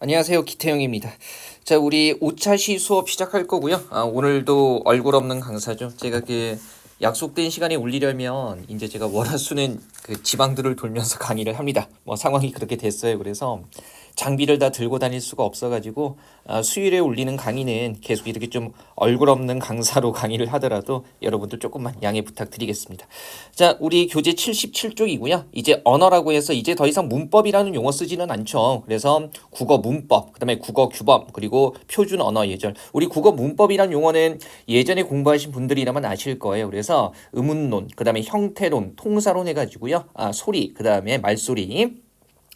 안녕하세요. 기태형입니다. 자, 우리 5차시 수업 시작할 거고요. 오늘도 얼굴 없는 강사죠. 제가 약속된 시간에 올리려면 이제 제가 월화수는 지방들을 돌면서 강의를 합니다. 뭐 상황이 그렇게 됐어요. 그래서 장비를 다 들고 다닐 수가 없어가지고 수요일에 올리는 강의는 계속 이렇게 좀 얼굴 없는 강사로 강의를 하더라도 여러분들 조금만 양해 부탁드리겠습니다. 자, 우리 교재 77쪽이고요. 이제 언어라고 해서 이제 더 이상 문법이라는 용어 쓰지는 않죠. 그래서 국어 문법, 그다음에 국어 규범, 그리고 표준 언어 예절. 우리 국어 문법이라는 용어는 예전에 공부하신 분들이라면 아실 거예요. 그래서 의문론, 그다음에 형태론, 통사론 해가지고요. 소리, 그다음에 말소리.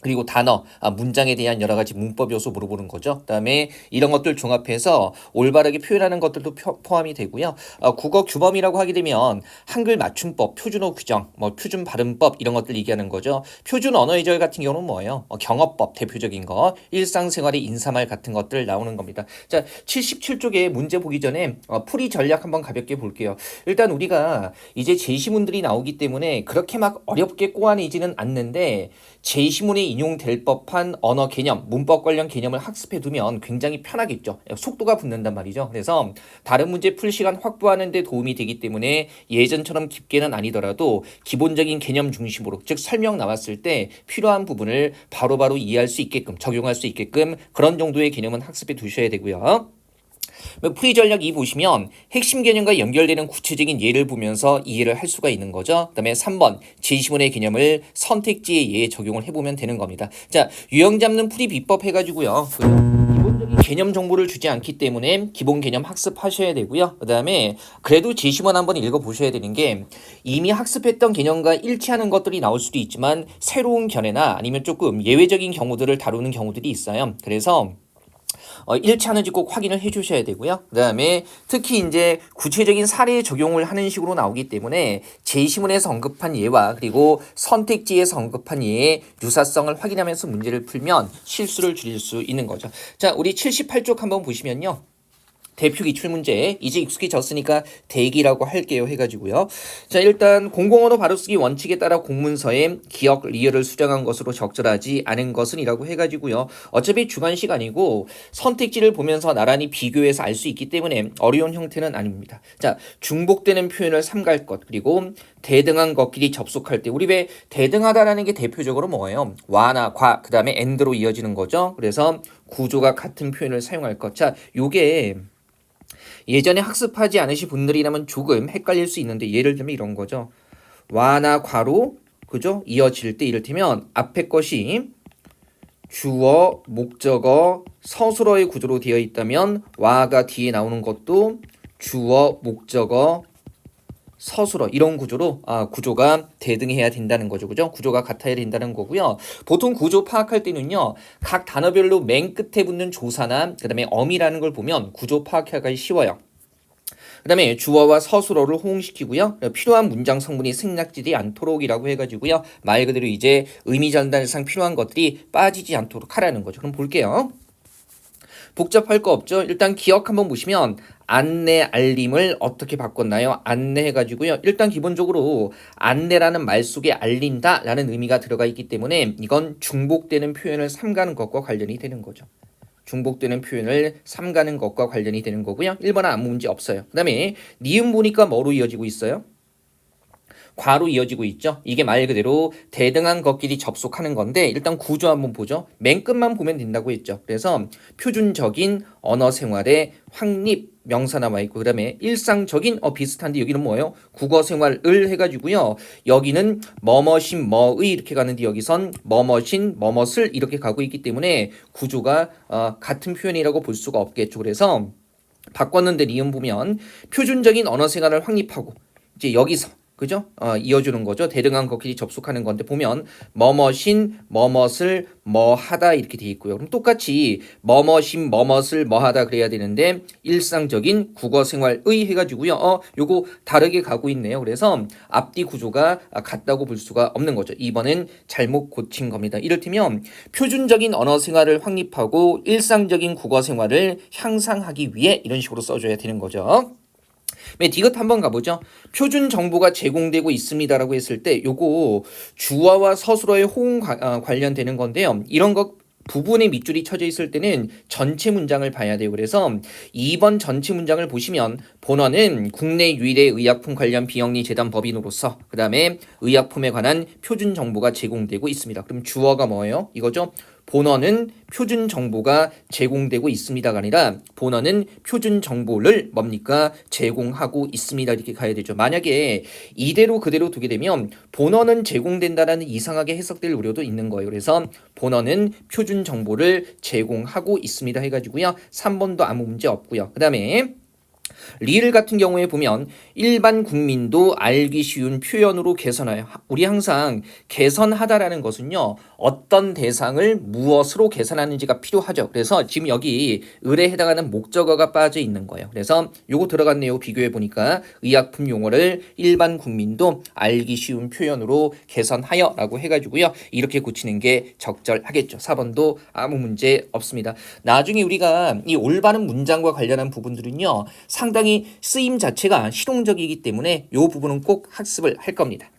그리고 단어, 문장에 대한 여러 가지 문법 요소 물어보는 거죠. 그다음에 이런 것들 종합해서 올바르게 표현하는 것들도 포함이 되고요. 국어 규범이라고 하게 되면 한글 맞춤법, 표준어 규정, 뭐 표준 발음법 이런 것들 얘기하는 거죠. 표준 언어 예절 같은 경우는 뭐예요? 경어법 대표적인 거, 일상생활의 인사말 같은 것들 나오는 겁니다. 자, 77쪽에 문제 보기 전에 풀이 전략 한번 가볍게 볼게요. 일단 우리가 이제 제시문들이 나오기 때문에 그렇게 막 어렵게 꼬아내지는 않는데 제시문에 인용될 법한 언어 개념, 문법 관련 개념을 학습해 두면 굉장히 편하겠죠. 속도가 붙는단 말이죠. 그래서 다른 문제 풀 시간 확보하는 데 도움이 되기 때문에 예전처럼 깊게는 아니더라도 기본적인 개념 중심으로, 즉 설명 나왔을 때 필요한 부분을 바로바로 이해할 수 있게끔, 적용할 수 있게끔 그런 정도의 개념은 학습해 두셔야 되고요. 풀이 전략 2 보시면 핵심 개념과 연결되는 구체적인 예를 보면서 이해를 할 수가 있는 거죠. 그다음에 3번 제시문의 개념을 선택지의 예에 적용을 해보면 되는 겁니다. 자, 유형 잡는 풀이 비법 해가지고요. 기본적인 개념 정보를 주지 않기 때문에 기본 개념 학습하셔야 되고요. 그다음에 그래도 제시문 한번 읽어보셔야 되는 게 이미 학습했던 개념과 일치하는 것들이 나올 수도 있지만 새로운 견해나 아니면 조금 예외적인 경우들을 다루는 경우들이 있어요. 그래서 일치하는지 꼭 확인을 해주셔야 되고요. 그 다음에 특히 이제 구체적인 사례 적용을 하는 식으로 나오기 때문에 제시문에서 언급한 예와 그리고 선택지에서 언급한 예의 유사성을 확인하면서 문제를 풀면 실수를 줄일 수 있는 거죠. 자, 우리 78쪽 한번 보시면요. 대표 기출 문제 이제 익숙해졌으니까 대기라고 할게요 해가지고요. 자, 일단 공공언어 바로쓰기 원칙에 따라 공문서에 기억 리얼을 수정한 것으로 적절하지 않은 것은 이라고 해가지고요. 어차피 주관식 아니고 선택지를 보면서 나란히 비교해서 알 수 있기 때문에 어려운 형태는 아닙니다. 자, 중복되는 표현을 삼갈 것, 그리고 대등한 것끼리 접속할 때 우리 왜 대등하다라는 게 대표적으로 뭐예요? 와나 과, 그 다음에 and로 이어지는 거죠. 그래서 구조가 같은 표현을 사용할 것. 자, 요게 예전에 학습하지 않으신 분들이라면 조금 헷갈릴 수 있는데 예를 들면 이런 거죠. 와나 과로 그죠? 이어질 때 이를테면 앞에 것이 주어, 목적어, 서술어의 구조로 되어 있다면 와가 뒤에 나오는 것도 주어, 목적어, 서술어 이런 구조로 구조가 대등해야 된다는 거죠. 그죠? 구조가 같아야 된다는 거고요. 보통 구조 파악할 때는요. 각 단어별로 맨 끝에 붙는 조사나 그다음에 어미라는 걸 보면 구조 파악하기 쉬워요. 그 다음에 주어와 서술어를 호응시키고요. 필요한 문장 성분이 생략되지 않도록이라고 해가지고요. 말 그대로 이제 의미 전달상 필요한 것들이 빠지지 않도록 하라는 거죠. 그럼 볼게요. 복잡할 거 없죠. 일단 기억 한번 보시면 안내 알림을 어떻게 바꿨나요? 안내 해가지고요. 일단 기본적으로 안내라는 말 속에 알린다 라는 의미가 들어가 있기 때문에 이건 중복되는 표현을 삼가는 것과 관련이 되는 거죠. 중복되는 표현을 삼가는 것과 관련이 되는 거고요. 1번은 아무 문제 없어요. 그 다음에 니은 보니까 뭐로 이어지고 있어요? 과로 이어지고 있죠. 이게 말 그대로 대등한 것끼리 접속하는 건데 일단 구조 한번 보죠. 맨 끝만 보면 된다고 했죠. 그래서 표준적인 언어 생활의 확립 명사 나와 있고 그다음에 일상적인 비슷한데 여기는 뭐예요? 국어 생활을 해가지고요. 여기는 뭐뭐신 뭐의 이렇게 가는데 여기선 뭐뭐신 뭐뭇을 이렇게 가고 있기 때문에 구조가 같은 표현이라고 볼 수가 없겠죠. 그래서 바꿨는데 니은 보면 표준적인 언어 생활을 확립하고 이제 여기서 그죠? 이어주는 거죠. 대등한 것끼리 접속하는 건데 보면 뭐뭇인 뭐뭇을 뭐하다 이렇게 돼 있고요. 그럼 똑같이 뭐뭇인 뭐뭇을 뭐하다 그래야 되는데 일상적인 국어생활의 해가지고요. 요거 다르게 가고 있네요. 그래서 앞뒤 구조가 같다고 볼 수가 없는 거죠. 2번은 잘못 고친 겁니다. 이를테면 표준적인 언어생활을 확립하고 일상적인 국어생활을 향상하기 위해 이런 식으로 써줘야 되는 거죠. 디귿 한번 가보죠. 표준 정보가 제공되고 있습니다라고 했을 때 요거 주어와 서술어의 호응 관련되는 건데요. 이런 것 부분에 밑줄이 쳐져 있을 때는 전체 문장을 봐야 돼요. 그래서 2번 전체 문장을 보시면 본어는 국내 유일의 의약품 관련 비영리 재단 법인으로서 그 다음에 의약품에 관한 표준 정보가 제공되고 있습니다. 그럼 주어가 뭐예요? 이거죠? 본어는 표준 정보가 제공되고 있습니다가 아니라 본어는 표준 정보를 뭡니까? 제공하고 있습니다. 이렇게 가야 되죠. 만약에 이대로 그대로 두게 되면 본어는 제공된다라는 이상하게 해석될 우려도 있는 거예요. 그래서 본어는 표준 정보를 제공하고 있습니다 해가지고요. 3번도 아무 문제 없고요. 그 다음에 리을 같은 경우에 보면 일반 국민도 알기 쉬운 표현으로 개선하여. 우리 항상 개선하다라는 것은요. 어떤 대상을 무엇으로 개선하는지가 필요하죠. 그래서 지금 여기 을에 해당하는 목적어가 빠져 있는 거예요. 그래서 요거 들어갔네요. 비교해 보니까 의약품 용어를 일반 국민도 알기 쉬운 표현으로 개선하여 라고 해가지고요. 이렇게 고치는 게 적절하겠죠. 4번도 아무 문제 없습니다. 나중에 우리가 이 올바른 문장과 관련한 부분들은요. 상당히 쓰임 자체가 실용적이기 때문에 이 부분은 꼭 학습을 할 겁니다.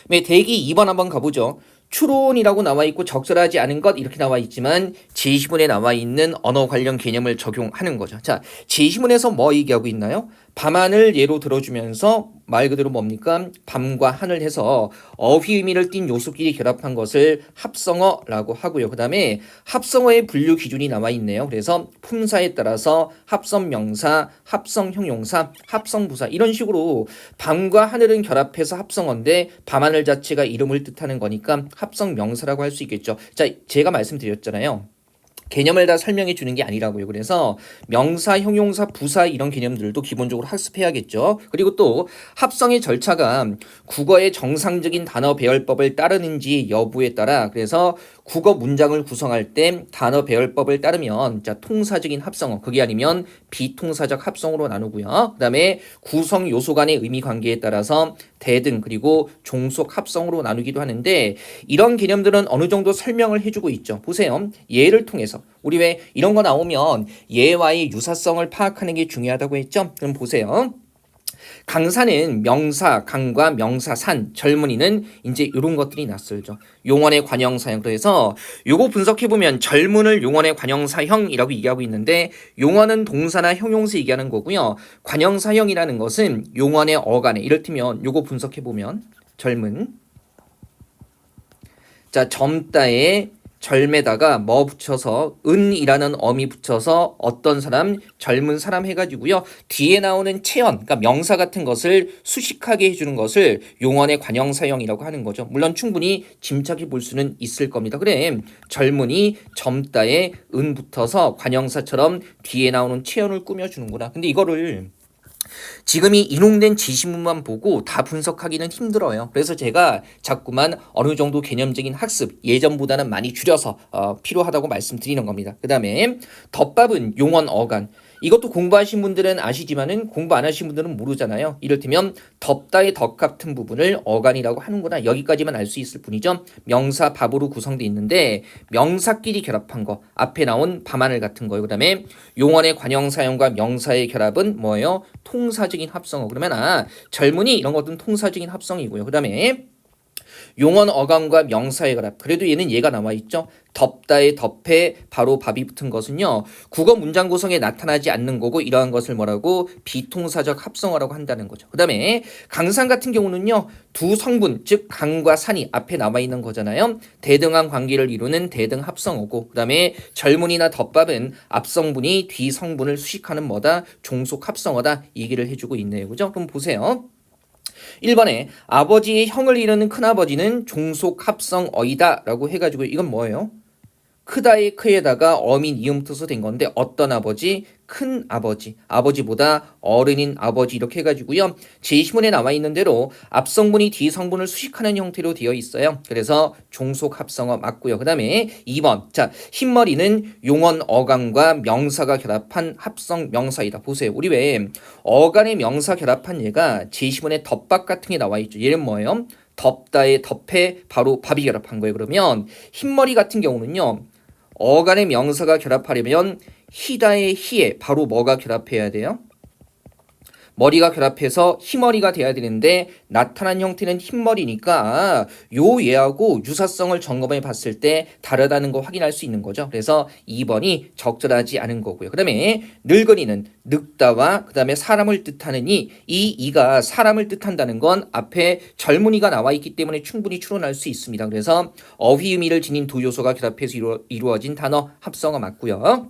네, 대기 2번 한번 가보죠. 추론이라고 나와 있고 적절하지 않은 것 이렇게 나와 있지만 제시문에 나와 있는 언어 관련 개념을 적용하는 거죠. 자, 제시문에서 뭐 얘기하고 있나요? 밤하늘 예로 들어주면서 말 그대로 뭡니까? 밤과 하늘 해서 어휘 의미를 띤 요소끼리 결합한 것을 합성어라고 하고요. 그 다음에 합성어의 분류 기준이 나와 있네요. 그래서 품사에 따라서 합성명사, 합성형용사, 합성부사 이런 식으로 밤과 하늘은 결합해서 합성어인데 밤하늘 자체가 이름을 뜻하는 거니까 합성명사라고 할 수 있겠죠. 자, 제가 말씀드렸잖아요. 개념을 다 설명해 주는 게 아니라고요. 그래서 명사, 형용사, 부사 이런 개념들도 기본적으로 학습해야겠죠. 그리고 또 합성의 절차가 국어의 정상적인 단어 배열법을 따르는지 여부에 따라 그래서 국어 문장을 구성할 때 단어 배열법을 따르면 자 통사적인 합성어 그게 아니면 비통사적 합성어로 나누고요. 그 다음에 구성 요소 간의 의미 관계에 따라서 대등 그리고 종속 합성으로 나누기도 하는데 이런 개념들은 어느 정도 설명을 해주고 있죠. 보세요. 예를 통해서 우리 왜 이런 거 나오면 예와의 유사성을 파악하는 게 중요하다고 했죠. 그럼 보세요. 강사는 명사 강과 명사 산 젊은이는 이제 이런 것들이 낯설죠. 용언의 관형사형으로 해서 요거 분석해 보면 젊은을 용언의 관형사형이라고 얘기하고 있는데 용언은 동사나 형용사 얘기하는 거고요. 관형사형이라는 것은 용언의 어간에 이를테면 요거 분석해 보면 젊은 자 젊다에 젊에다가 뭐 붙여서 은이라는 어미 붙여서 어떤 사람 젊은 사람 해가지고요 뒤에 나오는 체언 그러니까 명사 같은 것을 수식하게 해주는 것을 용언의 관형사형이라고 하는 거죠. 물론 충분히 짐작해 볼 수는 있을 겁니다. 그래 젊은이 젊다에 은 붙어서 관형사처럼 뒤에 나오는 체언을 꾸며주는구나. 근데 이거를 지금이 인용된 지시문만 보고 다 분석하기는 힘들어요. 그래서 제가 자꾸만 어느 정도 개념적인 학습 예전보다는 많이 줄여서 필요하다고 말씀드리는 겁니다. 그 다음에 덧밥은 용언 어간 이것도 공부하신 분들은 아시지만은 공부 안 하신 분들은 모르잖아요. 이를테면 덥다의 덕 같은 부분을 어간이라고 하는구나. 여기까지만 알 수 있을 뿐이죠. 명사 밥으로 구성되어 있는데 명사끼리 결합한 거 앞에 나온 밤하늘 같은 거예요. 그 다음에 용언의 관형사형과 명사의 결합은 뭐예요? 통사적인 합성어. 그러면 젊은이 이런 것들은 통사적인 합성이고요. 그 다음에 용언 어감과 명사의 결합. 그래도 얘는 얘가 나와 있죠. 덥다의 덥에 바로 밥이 붙은 것은요. 국어 문장 구성에 나타나지 않는 거고 이러한 것을 뭐라고 비통사적 합성어라고 한다는 거죠. 그 다음에 강산 같은 경우는요. 두 성분 즉 강과 산이 앞에 나와 있는 거잖아요. 대등한 관계를 이루는 대등 합성어고 그 다음에 젊은이나 덮밥은 앞성분이 뒤성분을 수식하는 뭐다 종속 합성어다 얘기를 해주고 있네요. 그죠? 그럼 보세요. 1번에 아버지의 형을 이루는 큰아버지는 종속합성어이다 라고 해가지고 이건 뭐예요? 크다의 크에다가 어민 이음 붙어서 된 건데 어떤 아버지? 큰 아버지, 아버지보다 어른인 아버지 이렇게 해가지고요. 제20문에 나와 있는 대로 앞성분이 뒤성분을 수식하는 형태로 되어 있어요. 그래서 종속합성어 맞고요. 그 다음에 2번 자 흰머리는 용언 어간과 명사가 결합한 합성 명사이다. 보세요. 우리 왜 어간의 명사 결합한 얘가 제20문에 덮밥 같은 게 나와 있죠. 얘는 뭐예요? 덥다의 덥에 바로 밥이 결합한 거예요. 그러면 흰머리 같은 경우는요. 어간의 명사가 결합하려면 희다의 희에 바로 뭐가 결합해야 돼요? 머리가 결합해서 흰머리가 돼야 되는데 나타난 형태는 흰머리니까 요 얘하고 유사성을 점검해 봤을 때 다르다는 거 확인할 수 있는 거죠. 그래서 2번이 적절하지 않은 거고요. 그 다음에 늙은이는 늙다와 그 다음에 사람을 뜻하는 이 이가 사람을 뜻한다는 건 앞에 젊은이가 나와 있기 때문에 충분히 추론할 수 있습니다. 그래서 어휘 의미를 지닌 두 요소가 결합해서 이루어진 단어 합성어 맞고요.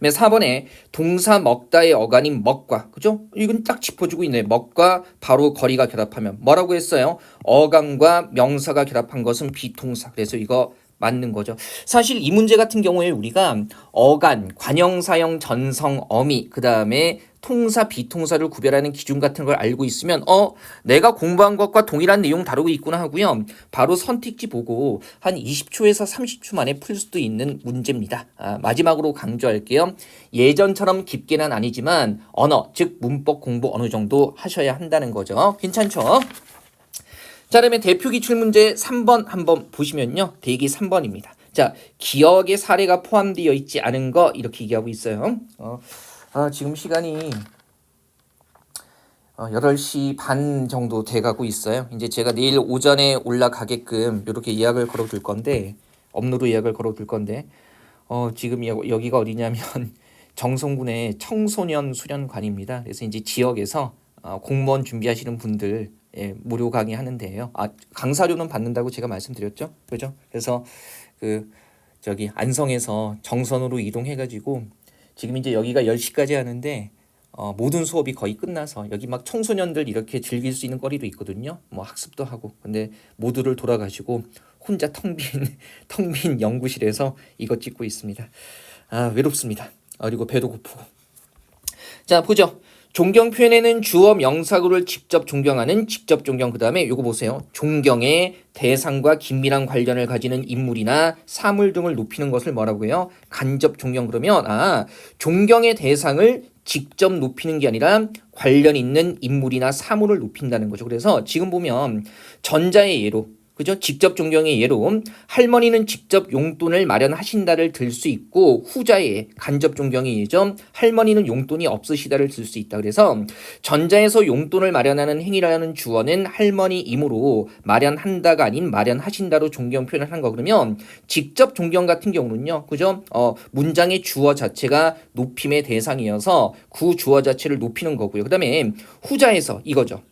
4번에 동사 먹다의 어간인 먹과, 그죠? 이건 딱 짚어주고 있네요. 먹과 바로 거리가 결합하면 뭐라고 했어요? 어간과 명사가 결합한 것은 비동사. 그래서 이거 맞는 거죠. 사실 이 문제 같은 경우에 우리가 어간, 관형사형, 전성, 어미, 그 다음에 통사, 비통사를 구별하는 기준 같은 걸 알고 있으면 내가 공부한 것과 동일한 내용 다루고 있구나 하고요. 바로 선택지 보고 한 20초에서 30초 만에 풀 수도 있는 문제입니다. 마지막으로 강조할게요. 예전처럼 깊게는 아니지만 언어, 즉 문법 공부 어느 정도 하셔야 한다는 거죠. 괜찮죠? 자, 그러면 대표 기출 문제 3번 한번 보시면요. 대기 3번입니다. 자, 기억의 사례가 포함되어 있지 않은 거 이렇게 얘기하고 있어요. 지금 시간이 8시 반 정도 돼가고 있어요. 이제 제가 내일 오전에 올라가게끔 이렇게 예약을 걸어둘 건데, 업로드 예약을 걸어둘 건데, 지금 여기가 어디냐면 정성군의 청소년 수련관입니다. 그래서 이제 지역에서 공무원 준비하시는 분들 무료 강의 하는데요. 강사료는 받는다고 제가 말씀드렸죠, 그죠? 그래서 저기 안성에서 정선으로 이동해가지고 지금 이제 여기가 10시까지 하는데 모든 수업이 거의 끝나서 여기 막 청소년들 이렇게 즐길 수 있는 거리도 있거든요. 뭐 학습도 하고. 근데 모두를 돌아가시고 혼자 텅 빈 연구실에서 이거 찍고 있습니다. 외롭습니다. 그리고 배도 고프고. 자, 보죠. 존경 표현에는 주어 명사구를 직접 존경하는 직접 존경, 그 다음에 요거 보세요. 존경의 대상과 긴밀한 관련을 가지는 인물이나 사물 등을 높이는 것을 뭐라고 해요? 간접 존경. 그러면 존경의 대상을 직접 높이는 게 아니라 관련 있는 인물이나 사물을 높인다는 거죠. 그래서 지금 보면 전자의 예로, 그죠? 직접 존경의 예로 할머니는 직접 용돈을 마련하신다를 들 수 있고, 후자의 간접 존경의 예죠. 할머니는 용돈이 없으시다를 들 수 있다. 그래서 전자에서 용돈을 마련하는 행위라는 주어는 할머니이므로 마련한다가 아닌 마련하신다로 존경 표현을 한 거. 그러면 직접 존경 같은 경우는요, 그죠? 문장의 주어 자체가 높임의 대상이어서 그 주어 자체를 높이는 거고요. 그 다음에 후자에서 이거죠.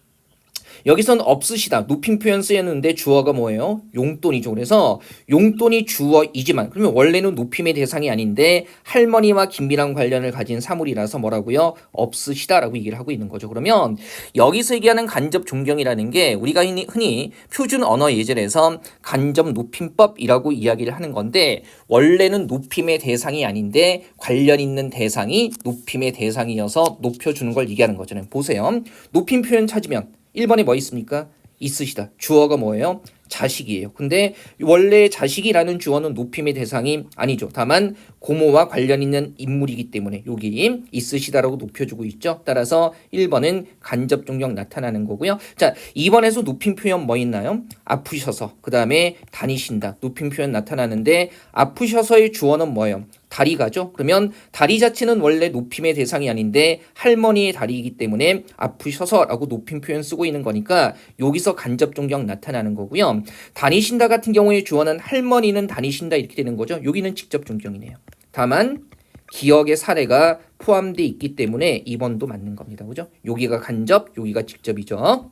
여기선 없으시다. 높임 표현 쓰였는데 주어가 뭐예요? 용돈이죠. 그래서 용돈이 주어이지만, 그러면 원래는 높임의 대상이 아닌데 할머니와 긴밀한 관련을 가진 사물이라서 뭐라고요? 없으시다라고 얘기를 하고 있는 거죠. 그러면 여기서 얘기하는 간접 존경이라는 게 우리가 흔히 표준 언어 예절에서 간접 높임법이라고 이야기를 하는 건데, 원래는 높임의 대상이 아닌데 관련 있는 대상이 높임의 대상이어서 높여주는 걸 얘기하는 거잖아요. 보세요. 높임 표현 찾으면 1번에 뭐 있습니까? 있으시다. 주어가 뭐예요? 자식이에요. 근데 원래 자식이라는 주어는 높임의 대상이 아니죠. 다만 고모와 관련 있는 인물이기 때문에 여기 있으시다라고 높여주고 있죠. 따라서 1번은 간접 존경 나타나는 거고요. 자, 2번에서 높임 표현 뭐 있나요? 아프셔서, 그 다음에 다니신다. 높임 표현 나타나는데 아프셔서의 주어는 뭐예요? 다리가죠. 그러면 다리 자체는 원래 높임의 대상이 아닌데 할머니의 다리이기 때문에 아프셔서라고 높임 표현 쓰고 있는 거니까 여기서 간접 존경 나타나는 거고요. 다니신다 같은 경우에 주어는 할머니는 다니신다 이렇게 되는 거죠. 여기는 직접 존경이네요. 다만 기억의 사례가 포함되어 있기 때문에 2번도 맞는 겁니다. 그죠? 여기가 간접, 여기가 직접이죠.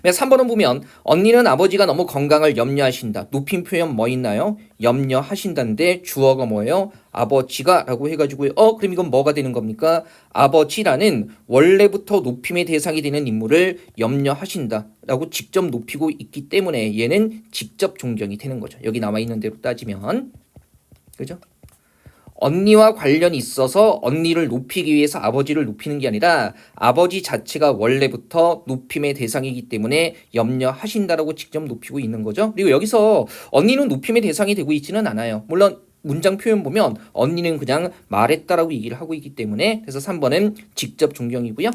3번은 보면 언니는 아버지가 너무 건강을 염려하신다. 높임 표현 뭐 있나요? 염려하신다인데 주어가 뭐예요? 아버지가 라고 해가지고요. 그럼 이건 뭐가 되는 겁니까? 아버지라는 원래부터 높임의 대상이 되는 인물을 염려하신다 라고 직접 높이고 있기 때문에 얘는 직접 존경이 되는 거죠. 여기 나와 있는 대로 따지면. 그죠? 언니와 관련이 있어서 언니를 높이기 위해서 아버지를 높이는 게 아니라 아버지 자체가 원래부터 높임의 대상이기 때문에 염려하신다라고 직접 높이고 있는 거죠. 그리고 여기서 언니는 높임의 대상이 되고 있지는 않아요. 물론 문장 표현 보면 언니는 그냥 말했다라고 얘기를 하고 있기 때문에, 그래서 3번은 직접 존경이고요.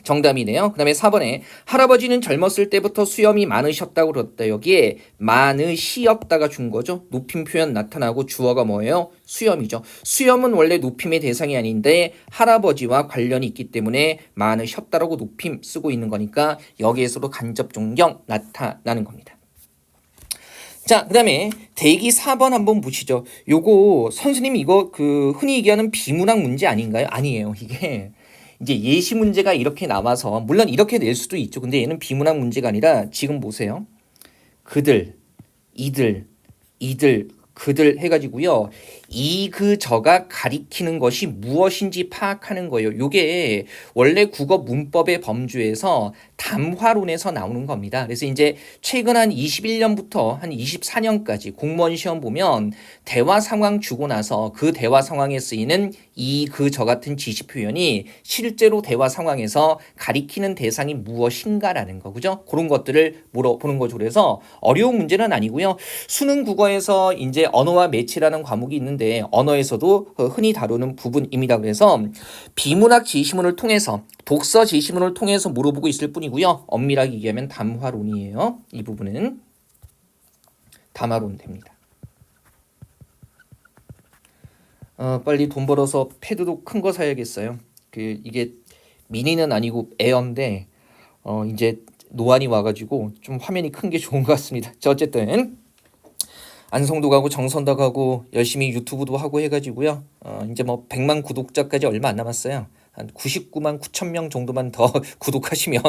정답이네요. 그 다음에 4번에 할아버지는 젊었을 때부터 수염이 많으셨다고 그랬다. 여기에 많으시었다가 준 거죠. 높임 표현 나타나고 주어가 뭐예요? 수염이죠. 수염은 원래 높임의 대상이 아닌데 할아버지와 관련이 있기 때문에 많으셨다라고 높임 쓰고 있는 거니까 여기에서도 간접 존경 나타나는 겁니다. 자, 그 다음에 대기 4번 한번 보시죠. 요거 선생님 이거 그 흔히 얘기하는 비문학 문제 아닌가요? 아니에요. 이게 이제 예시 문제가 이렇게 나와서 물론 이렇게 낼 수도 있죠. 근데 얘는 비문학 문제가 아니라 지금 보세요. 그들, 이들, 그들 해가지고요. 이, 그, 저가 가리키는 것이 무엇인지 파악하는 거예요. 요게 원래 국어 문법의 범주에서 담화론에서 나오는 겁니다. 그래서 이제 최근 한 21년부터 한 24년까지 공무원 시험 보면 대화 상황 주고 나서 그 대화 상황에 쓰이는 이, 그, 저 같은 지시 표현이 실제로 대화 상황에서 가리키는 대상이 무엇인가라는 거, 그죠? 그런 것들을 물어보는 거죠. 그래서 어려운 문제는 아니고요. 수능 국어에서 이제 언어와 매치라는 과목이 있는데 언어에서도 흔히 다루는 부분입니다. 그래서 비문학 지시문을 통해서 독서 지시문을 통해서 물어보고 있을 뿐이고요. 엄밀하게 얘기하면 담화론이에요. 이 부분은 담화론 됩니다. 빨리 돈 벌어서 패드도 큰 거 사야겠어요. 이게 미니는 아니고 에어인데 이제 노안이 와가지고 좀 화면이 큰 게 좋은 것 같습니다. 자, 어쨌든 안성도 가고 정선도 가고 열심히 유튜브도 하고 해가지고요. 이제 뭐 100만 구독자까지 얼마 안 남았어요. 한 99만 9천 명 정도만 더 구독하시면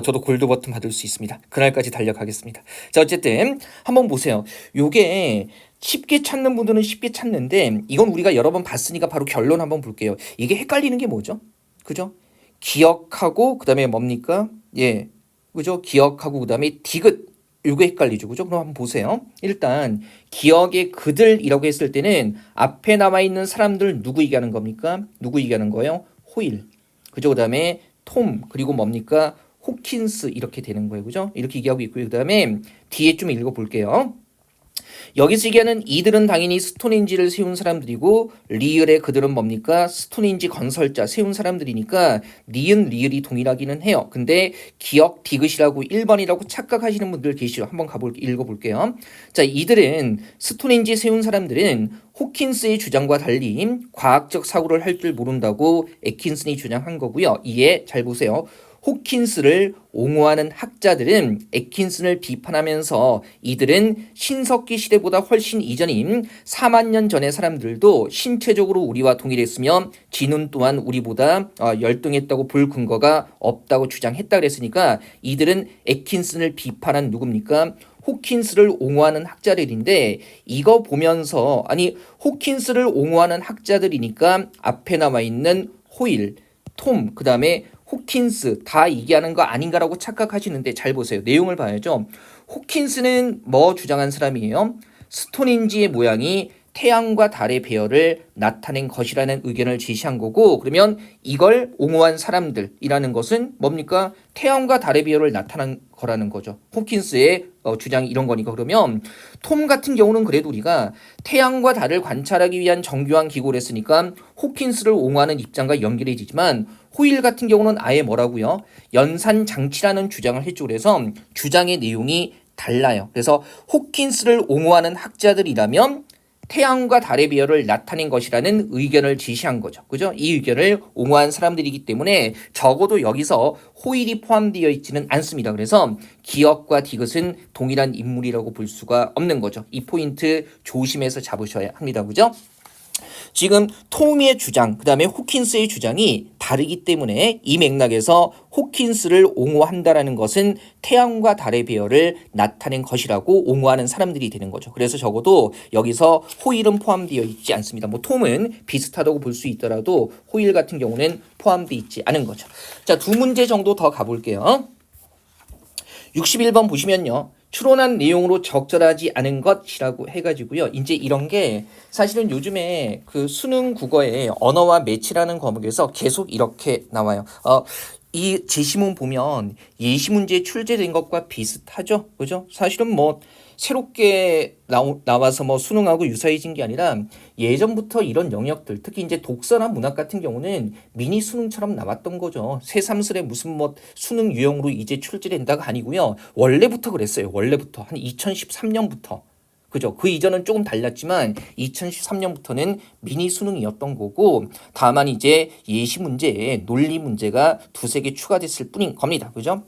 저도 골드 버튼 받을 수 있습니다. 그날까지 달려가겠습니다. 자, 어쨌든 한번 보세요. 요게 쉽게 찾는 분들은 쉽게 찾는데 이건 우리가 여러 번 봤으니까 바로 결론 한번 볼게요. 이게 헷갈리는 게 뭐죠? 그죠? 기억하고 그다음에 뭡니까? 예, 그죠? 기억하고 그다음에 디귿. 요게 헷갈리죠. 그죠? 그럼 한번 보세요. 일단 기억의 그들이라고 했을 때는 앞에 나와 있는 사람들 누구 얘기하는 겁니까? 누구 얘기하는 거예요? 호일. 그죠? 그다음에 톰 그리고 뭡니까? 호킨스 이렇게 되는 거예요. 그죠? 이렇게 얘기하고 있고요. 그다음에 뒤에 좀 읽어 볼게요. 여기서 얘기하는 이들은 당연히 스톤인지를 세운 사람들이고 리을의 그들은 뭡니까? 스톤인지 건설자 세운 사람들이니까 니은 리을이 동일하기는 해요. 근데 기억 디귿이라고 1번이라고 착각하시는 분들 계시죠. 한번 읽어볼게요. 자, 이들은 스톤인지 세운 사람들은 호킨스의 주장과 달리 과학적 사고를 할 줄 모른다고 애킨슨이 주장한 거고요. 이에 잘 보세요. 호킨스를 옹호하는 학자들은 애킨슨을 비판하면서 이들은 신석기 시대보다 훨씬 이전인 4만 년 전의 사람들도 신체적으로 우리와 동일했으며 지능 또한 우리보다 열등했다고 볼 근거가 없다고 주장했다 그랬으니까 이들은 애킨슨을 비판한 누굽니까? 호킨스를 옹호하는 학자들인데 이거 보면서 아니 호킨스를 옹호하는 학자들이니까 앞에 나와 있는 호일, 톰, 그 다음에 호킨스 다 얘기하는 거 아닌가라고 착각하시는데 잘 보세요. 내용을 봐야죠. 호킨스는 뭐 주장한 사람이에요? 스톤인지의 모양이 태양과 달의 배열을 나타낸 것이라는 의견을 제시한 거고 그러면 이걸 옹호한 사람들이라는 것은 뭡니까? 태양과 달의 배열을 나타낸 거라는 거죠. 호킨스의 주장이 이런 거니까 그러면 톰 같은 경우는 그래도 우리가 태양과 달을 관찰하기 위한 정교한 기구를 했으니까 호킨스를 옹호하는 입장과 연결해지지만 호일 같은 경우는 아예 뭐라고요? 연산 장치라는 주장을 했죠. 그래서 주장의 내용이 달라요. 그래서 호킨스를 옹호하는 학자들이라면 태양과 달의 배열을 나타낸 것이라는 의견을 제시한 거죠. 그죠? 이 의견을 옹호한 사람들이기 때문에 적어도 여기서 호일이 포함되어 있지는 않습니다. 그래서 기억과 디귿은 동일한 인물이라고 볼 수가 없는 거죠. 이 포인트 조심해서 잡으셔야 합니다. 그죠? 지금 톰의 주장, 그 다음에 호킨스의 주장이 다르기 때문에 이 맥락에서 호킨스를 옹호한다라는 것은 태양과 달의 배열을 나타낸 것이라고 옹호하는 사람들이 되는 거죠. 그래서 적어도 여기서 호일은 포함되어 있지 않습니다. 뭐 톰은 비슷하다고 볼 수 있더라도 호일 같은 경우는 포함되어 있지 않은 거죠. 자, 두 문제 정도 더 가볼게요. 61번 보시면요. 추론한 내용으로 적절하지 않은 것이라고 해가지고요. 이제 이런 게 사실은 요즘에 그 수능 국어에 언어와 매치라는 과목에서 계속 이렇게 나와요. 이 제시문 보면 예시 문제에 출제된 것과 비슷하죠. 그죠? 사실은 뭐 새롭게 나와서 뭐 수능하고 유사해진 게 아니라 예전부터 이런 영역들, 특히 이제 독서나 문학 같은 경우는 미니 수능처럼 나왔던 거죠. 새삼스레 무슨 뭐 수능 유형으로 이제 출제된다가 아니고요. 원래부터 그랬어요. 원래부터 한 2013년부터. 그죠? 그 이전은 조금 달랐지만 2013년부터는 미니 수능이었던 거고, 다만 이제 예시 문제에 논리 문제가 두세 개 추가됐을 뿐인 겁니다. 그죠?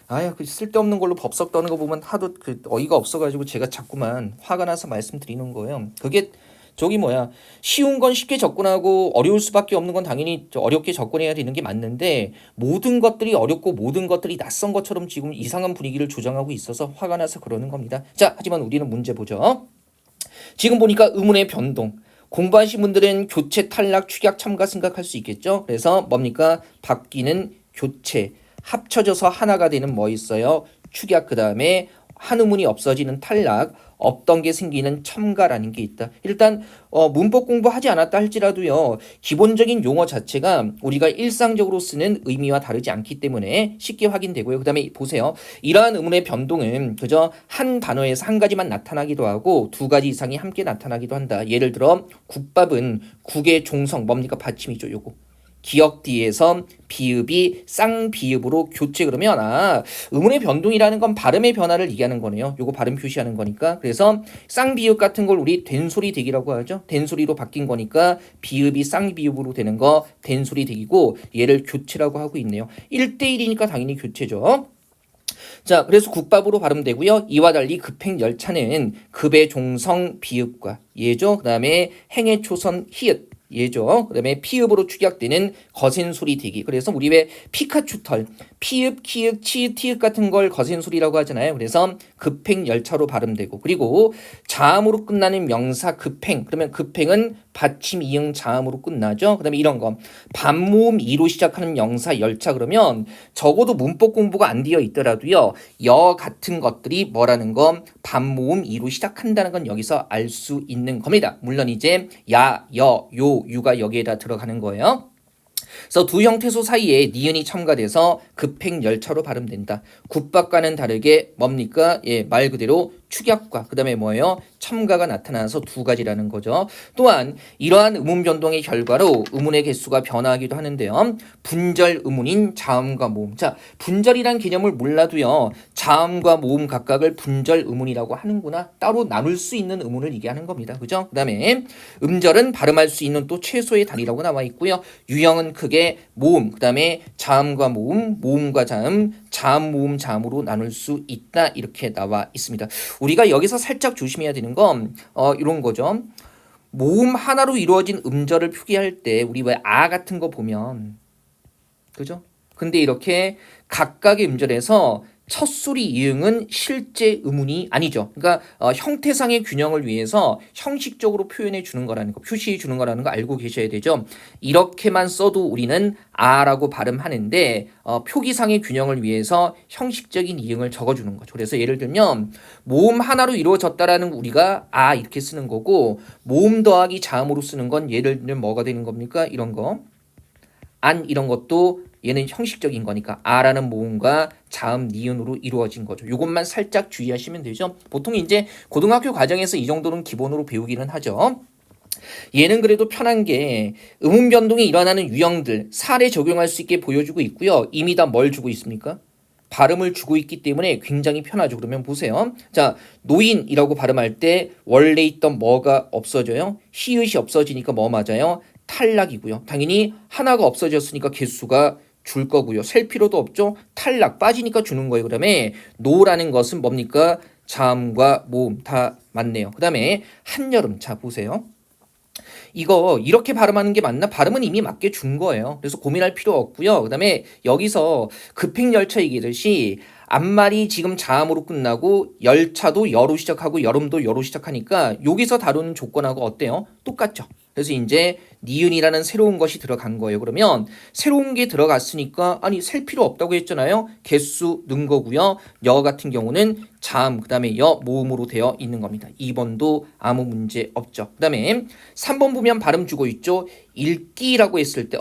아유, 그 쓸데없는 걸로 법석 떠는 거 보면 하도 그 어이가 없어가지고 제가 자꾸만 화가 나서 말씀드리는 거예요. 그게 저기 뭐야, 쉬운 건 쉽게 접근하고 어려울 수밖에 없는 건 당연히 어렵게 접근해야 되는 게 맞는데, 모든 것들이 어렵고 모든 것들이 낯선 것처럼 지금 이상한 분위기를 조장하고 있어서 화가 나서 그러는 겁니다. 자, 하지만 우리는 문제 보죠. 지금 보니까 의문의 변동. 공부하신 분들은 교체, 탈락, 축약, 참가 생각할 수 있겠죠. 그래서 뭡니까? 바뀌는 교체. 합쳐져서 하나가 되는 뭐 있어요? 축약, 그 다음에 한 의문이 없어지는 탈락, 없던 게 생기는 첨가라는 게 있다. 일단 문법 공부하지 않았다 할지라도요, 기본적인 용어 자체가 우리가 일상적으로 쓰는 의미와 다르지 않기 때문에 쉽게 확인되고요. 그 다음에 보세요. 이러한 의문의 변동은 그저 한 단어에서 한 가지만 나타나기도 하고 두 가지 이상이 함께 나타나기도 한다. 예를 들어 국밥은 국의 종성, 뭡니까? 받침이죠. 요거. 기역 뒤에서 비읍이 쌍비읍으로 교체. 그러면 의문의 변동이라는 건 발음의 변화를 얘기하는 거네요. 요거 발음 표시하는 거니까. 그래서 쌍비읍 같은 걸 우리 된소리 대기라고 하죠. 된소리로 바뀐 거니까 비읍이 쌍비읍으로 되는 거 된소리 대기고, 얘를 교체라고 하고 있네요. 1대1이니까 당연히 교체죠. 자, 그래서 국밥으로 발음되고요. 이와 달리 급행 열차는 급의 종성 비읍과 예죠. 그 다음에 행의 초선 히읗 예죠. 그 다음에 피읍으로 축약되는 거센 소리 대기. 그래서 우리 왜 피카츄 털, 피읍, 키읔, 치읓, 티읕 같은 걸 거센 소리라고 하잖아요. 그래서 급행 열차로 발음되고, 그리고 자음으로 끝나는 명사 급행. 그러면 급행은 받침 이응 자음으로 끝나죠. 그 다음에 이런 거 반모음 이로 시작하는 명사 열차. 그러면 적어도 문법 공부가 안 되어 있더라도요, 여 같은 것들이 뭐라는 건 반모음 이로 시작한다는 건 여기서 알 수 있는 겁니다. 물론 이제 야, 여, 요, 유가 여기에다 들어가는 거예요. 그래서 두 형태소 사이에 니은이 첨가돼서 급행 열차로 발음된다. 국밥과는 다르게 뭡니까? 예, 말 그대로 축약과 그 다음에 뭐예요? 첨가가 나타나서 두 가지라는 거죠. 또한 이러한 의문 변동의 결과로 의문의 개수가 변화하기도 하는데요. 분절 의문인 자음과 모음. 자, 분절이란 개념을 몰라도요, 자음과 모음 각각을 분절 의문이라고 하는구나. 따로 나눌 수 있는 의문을 얘기하는 겁니다. 그죠? 그 다음에 음절은 발음할 수 있는 또 최소의 단위라고 나와 있고요. 유형은 크게 모음, 그 다음에 자음과 모음, 모음과 자음, 자음, 모음, 자음으로 나눌 수 있다. 이렇게 나와 있습니다. 우리가 여기서 살짝 조심해야 되는 건 이런 거죠. 모음 하나로 이루어진 음절을 표기할 때 우리 왜 아 같은 거 보면, 그죠? 근데 이렇게 각각의 음절에서 첫 소리 이응은 실제 의문이 아니죠. 그러니까 형태상의 균형을 위해서 형식적으로 표현해 주는 거라는 거, 표시해 주는 거라는 거 알고 계셔야 되죠. 이렇게만 써도 우리는 아라고 발음하는데 표기상의 균형을 위해서 형식적인 이응을 적어주는 거죠. 그래서 예를 들면 모음 하나로 이루어졌다라는 우리가 아 이렇게 쓰는 거고, 모음 더하기 자음으로 쓰는 건 예를 들면 뭐가 되는 겁니까? 이런 거. 안 이런 것도 얘는 형식적인 거니까 아라는 모음과 자음 니은으로 이루어진 거죠. 이것만 살짝 주의하시면 되죠. 보통 이제 고등학교 과정에서 이 정도는 기본으로 배우기는 하죠. 얘는 그래도 편한 게 의문 변동이 일어나는 유형들 사례 적용할 수 있게 보여주고 있고요. 이미 다 뭘 주고 있습니까? 발음을 주고 있기 때문에 굉장히 편하죠. 그러면 보세요. 자, 노인이라고 발음할 때 원래 있던 뭐가 없어져요? 히읗이 없어지니까 뭐 맞아요? 탈락이고요. 당연히 하나가 없어졌으니까 개수가 줄 거고요. 셀 필요도 없죠. 탈락 빠지니까 주는 거예요. 그다음에 노라는 것은 뭡니까? 자음과 모음 다 맞네요. 그다음에 한여름. 자, 보세요. 이거 이렇게 발음하는 게 맞나? 발음은 이미 맞게 준 거예요. 그래서 고민할 필요 없고요. 그다음에 여기서 급행열차 얘기듯이 앞말이 지금 자음으로 끝나고 열차도 여로 시작하고 여름도 여로 시작하니까 여기서 다루는 조건하고 어때요? 똑같죠. 그래서 이제 니은이라는 새로운 것이 들어간 거예요. 그러면 새로운 게 들어갔으니까 아니 셀 필요 없다고 했잖아요. 개수 는 거고요. 여 같은 경우는 자음 그다음에 여 모음으로 되어 있는 겁니다. 2번도 아무 문제 없죠. 그다음에 3번 보면 발음 주고 있죠. 읽기라고 했을 때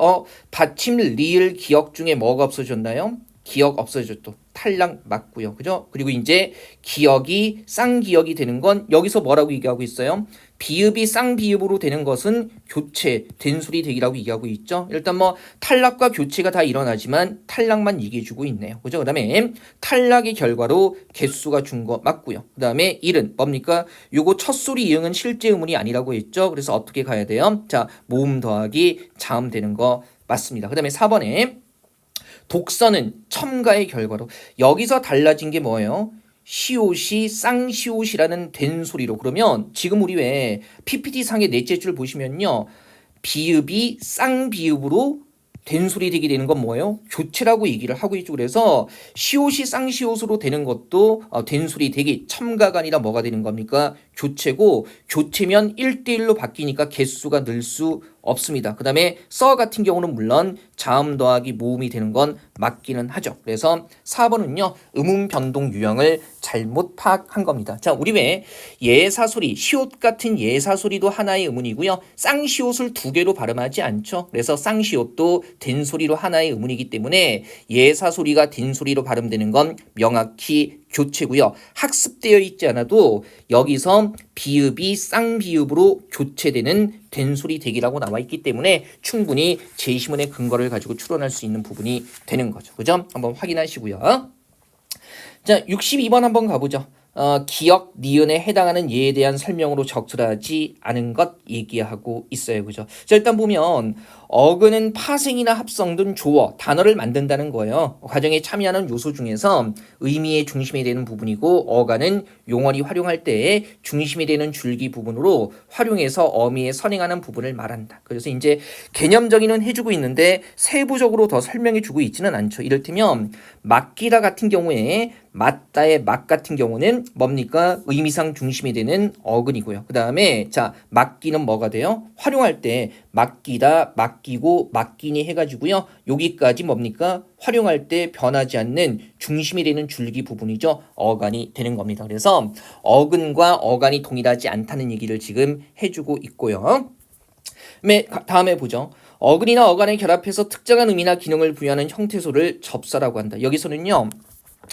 받침 리을 기억 중에 뭐가 없어졌나요? 기억 없어져 또 탈락 맞고요. 그죠? 그리고 이제 기억이 쌍기억이 되는 건 여기서 뭐라고 얘기하고 있어요? 비읍이 쌍비읍으로 되는 것은 교체, 된소리 되기라고 얘기하고 있죠. 일단 뭐 탈락과 교체가 다 일어나지만 탈락만 얘기해주고 있네요. 그죠? 그 다음에 탈락의 결과로 개수가 준 거 맞고요. 그 다음에 일은 뭡니까? 요거 첫소리 이응은 실제 의문이 아니라고 했죠. 그래서 어떻게 가야 돼요? 자, 모음 더하기 자음 되는 거 맞습니다. 그 다음에 4번에 독서는 첨가의 결과로 여기서 달라진 게 뭐예요? 시옷이 쌍시옷이라는 된소리로 그러면 지금 우리 왜 PPT 상의 넷째 줄 보시면요. 비읍이 쌍비읍으로 된소리 되게 되는 건 뭐예요? 교체라고 얘기를 하고 있죠. 그래서 시옷이 쌍시옷으로 되는 것도 된소리 되기 첨가가 아니라 뭐가 되는 겁니까? 교체고 교체면 1대1로 바뀌니까 개수가 늘 수 없습니다. 그 다음에 써 같은 경우는 물론 자음 더하기 모음이 되는 건 맞기는 하죠. 그래서 4번은요. 음음 변동 유형을 잘못 파악한 겁니다. 자, 우리 왜 예사소리, 시옷 같은 예사소리도 하나의 음운이고요. 쌍시옷을 두 개로 발음하지 않죠. 그래서 쌍시옷도 된소리로 하나의 음운이기 때문에 예사소리가 된소리로 발음되는 건 명확히 교체고요. 학습되어 있지 않아도 여기서 비읍이 쌍비읍으로 교체되는 된소리 대기라고 나와 있기 때문에 충분히 제시문의 근거를 가지고 추론할 수 있는 부분이 되는 거죠. 그죠? 한번 확인하시고요. 자, 62번 한번 가보죠. 기억, 니은에 해당하는 예에 대한 설명으로 적절하지 않은 것 얘기하고 있어요. 그죠? 자, 일단 보면 어근은 파생이나 합성 등 조어, 단어를 만든다는 거예요. 과정에 참여하는 요소 중에서 의미의 중심이 되는 부분이고 어간은 용어리 활용할 때 중심이 되는 줄기 부분으로 활용해서 어미에 선행하는 부분을 말한다. 그래서 이제 개념적인은 해주고 있는데 세부적으로 더 설명해주고 있지는 않죠. 이를테면 맡기다 같은 경우에 맞다의 맞 같은 경우는 뭡니까? 의미상 중심이 되는 어근이고요. 그 다음에 자 맡기는 뭐가 돼요? 활용할 때 맡기다, 맡기고, 맡기니 해가지고요. 여기까지 뭡니까? 활용할 때 변하지 않는 중심이 되는 줄기 부분이죠. 어간이 되는 겁니다. 그래서 어근과 어간이 동일하지 않다는 얘기를 지금 해주고 있고요. 다음에 보죠. 어근이나 어간을 결합해서 특정한 의미나 기능을 부여하는 형태소를 접사라고 한다. 여기서는요.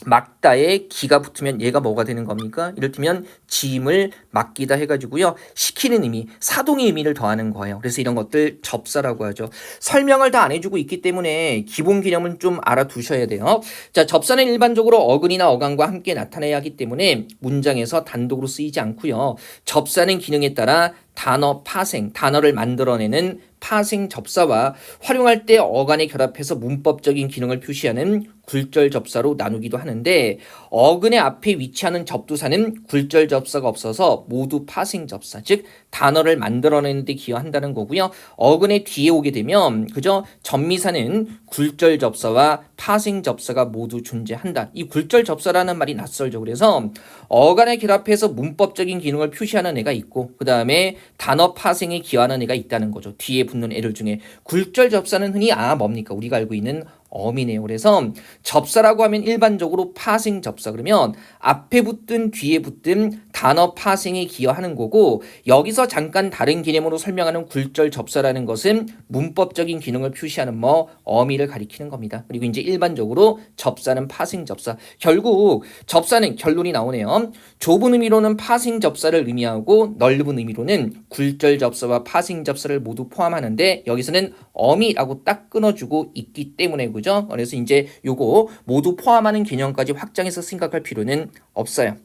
막다에 기가 붙으면 얘가 뭐가 되는 겁니까? 이를테면 짐을 맡기다 해가지고요. 시키는 의미, 사동의 의미를 더하는 거예요. 그래서 이런 것들 접사라고 하죠. 설명을 다 안 해주고 있기 때문에 기본 개념은 좀 알아두셔야 돼요. 자, 접사는 일반적으로 어근이나 어간과 함께 나타나야 하기 때문에 문장에서 단독으로 쓰이지 않고요. 접사는 기능에 따라 단어 파생, 단어를 만들어내는 파생 접사와 활용할 때 어간에 결합해서 문법적인 기능을 표시하는 굴절 접사로 나누기도 하는데 어근의 앞에 위치하는 접두사는 굴절 접사가 없어서 모두 파생 접사, 즉 단어를 만들어내는 데 기여한다는 거고요. 어근의 뒤에 오게 되면 그저 전미사는 굴절 접사와 파생 접사가 모두 존재한다. 이 굴절 접사라는 말이 낯설죠. 그래서 어간에 결합해서 문법적인 기능을 표시하는 애가 있고 그 다음에 단어 파생에 기여하는 애가 있다는 거죠. 뒤에 붙는 애들 중에 굴절 접사는 흔히 뭡니까? 우리가 알고 있는 어미네요. 그래서 접사라고 하면 일반적으로 파생 접사 그러면 앞에 붙든 뒤에 붙든 단어 파생에 기여하는 거고 여기서 잠깐 다른 개념으로 설명하는 굴절 접사라는 것은 문법적인 기능을 표시하는 어미를 가리키는 겁니다. 그리고 이제 일반적으로 접사는 파생 접사. 결국 접사는 결론이 나오네요. 좁은 의미로는 파생 접사를 의미하고 넓은 의미로는 굴절 접사와 파생 접사를 모두 포함하는데 여기서는 어미라고 딱 끊어주고 있기 때문에 그죠? 그래서 이제 요거 모두 포함하는 개념까지 확장해서 생각할 필요는 없어요.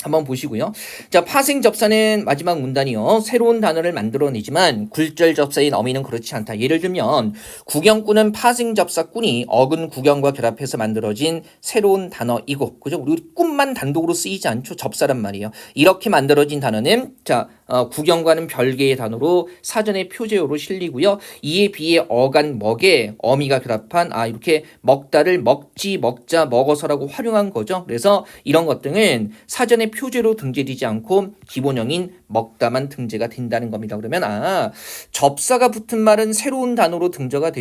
한번 보시고요. 자, 파생 접사는 마지막 문단이요. 새로운 단어를 만들어내지만 굴절 접사인 어미는 그렇지 않다. 예를 들면 구경꾼은 파생 접사꾼이 어근 구경과 결합해서 만들어진 새로운 단어이고 그죠? 우리 꿈만 단독으로 쓰이지 않죠. 접사란 말이에요. 이렇게 만들어진 단어는 자 구경과는 별개의 단어로 사전에 표제어로 실리고요. 이에 비해 어간 먹에 어미가 결합한 이렇게 먹다를 먹지 먹자 먹어서라고 활용한 거죠. 그래서 이런 것들은 사전에 표제로 등재되지 않고 기본형인 먹다만 등재가 된다는 겁니다. 그러면 접사가 붙은 말은 새로운 단어로 등재가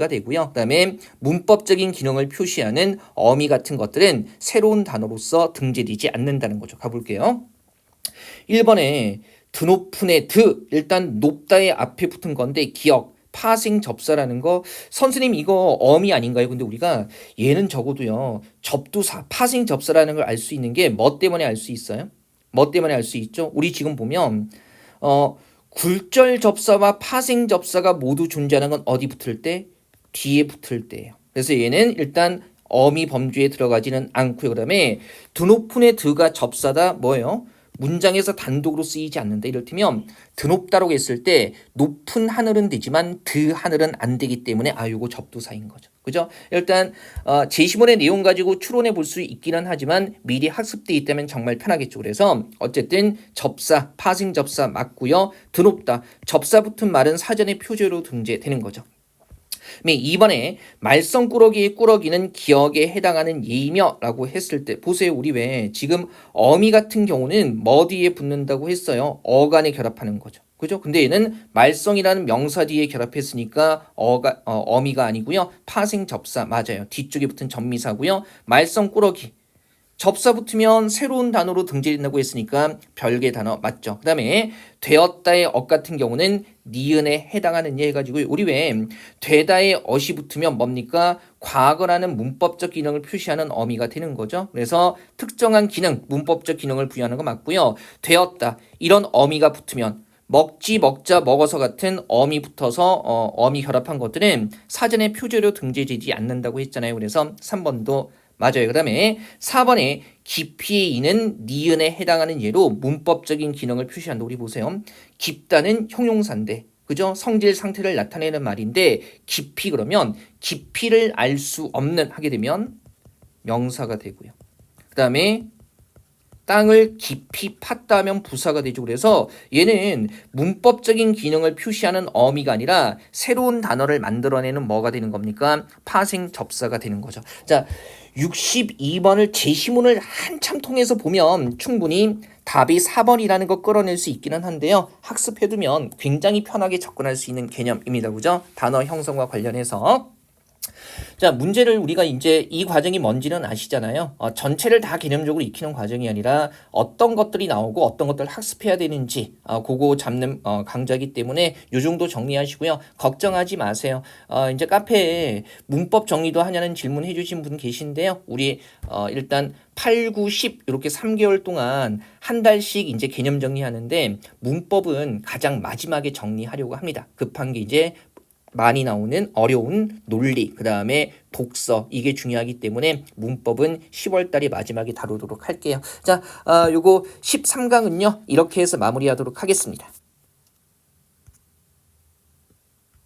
되고요. 그다음에 문법적인 기능을 표시하는 어미 같은 것들은 새로운 단어로서 등재되지 않는다는 거죠. 가볼게요. 1번에 드높은의 드 일단 높다의 앞에 붙은 건데 기억 파생 접사라는 거 선생님 이거 어미 아닌가요? 근데 우리가 얘는 적어도요 접두사 파생 접사라는 걸 알 수 있는 게 뭐 때문에 알 수 있어요? 뭐 때문에 알 수 있죠? 우리 지금 보면 굴절 접사와 파생 접사가 모두 존재하는 건 어디 붙을 때? 뒤에 붙을 때예요. 그래서 얘는 일단 어미 범주에 들어가지는 않고요. 그다음에 드높은의 드가 접사다 뭐예요? 문장에서 단독으로 쓰이지 않는다. 이를테면 드높다라고 했을 때 높은 하늘은 되지만 드 하늘은 안 되기 때문에 요거 접두사인 거죠. 그죠? 일단 제시문의 내용 가지고 추론해 볼 수 있기는 하지만 미리 학습돼 있다면 정말 편하겠죠. 그래서 어쨌든 접사, 파생 접사 맞고요. 드높다. 접사 붙은 말은 사전에 표제로 등재되는 거죠. 2번에 말썽꾸러기의 꾸러기는 기억에 해당하는 예이며 라고 했을 때 보세요. 우리 왜 지금 어미 같은 경우는 뭐 뒤에 붙는다고 했어요. 어간에 결합하는 거죠. 그죠? 근데 얘는 말썽이라는 명사 뒤에 결합했으니까 어미가 아니고요. 파생 접사 맞아요. 뒤쪽에 붙은 전미사고요. 말썽꾸러기 접사 붙으면 새로운 단어로 등재된다고 했으니까 별개 단어 맞죠. 그 다음에 되었다의 엇 같은 경우는 니은에 해당하는 예 해가지고 우리 왜 되다의 엇이 붙으면 뭡니까? 과거라는 문법적 기능을 표시하는 어미가 되는 거죠. 그래서 특정한 기능, 문법적 기능을 부여하는 거 맞고요. 되었다 이런 어미가 붙으면 먹지 먹자 먹어서 같은 어미 붙어서 어미 결합한 것들은 사전에 표제로 등재되지 않는다고 했잖아요. 그래서 3번도 맞아요. 그 다음에 4번에 깊이의 이는 니은에 해당하는 예로 문법적인 기능을 표시한다. 우리 보세요. 깊다는 형용사인데 그죠? 성질 상태를 나타내는 말인데 깊이 그러면 깊이를 알 수 없는 하게 되면 명사가 되고요. 그 다음에 땅을 깊이 팠다 하면 부사가 되죠. 그래서 얘는 문법적인 기능을 표시하는 어미가 아니라 새로운 단어를 만들어내는 뭐가 되는 겁니까? 파생 접사가 되는 거죠. 자, 62번을 제시문을 한참 통해서 보면 충분히 답이 4번이라는 거 끌어낼 수 있기는 한데요. 학습해두면 굉장히 편하게 접근할 수 있는 개념입니다. 그죠? 단어 형성과 관련해서. 자, 문제를 우리가 이제 이 과정이 뭔지는 아시잖아요. 전체를 다 개념적으로 익히는 과정이 아니라 어떤 것들이 나오고 어떤 것들을 학습해야 되는지 그거 잡는 강좌이기 때문에 요 정도 정리하시고요. 걱정하지 마세요. 이제 카페에 문법 정리도 하냐는 질문 해주신 분 계신데요. 우리 일단 8, 9, 10 이렇게 3개월 동안 한 달씩 이제 개념 정리하는데 문법은 가장 마지막에 정리하려고 합니다. 급한 게 이제 많이 나오는 어려운 논리, 그 다음에 독서 이게 중요하기 때문에 문법은 10월 달이 마지막에 다루도록 할게요. 자, 요거 13강은요 이렇게 해서 마무리하도록 하겠습니다.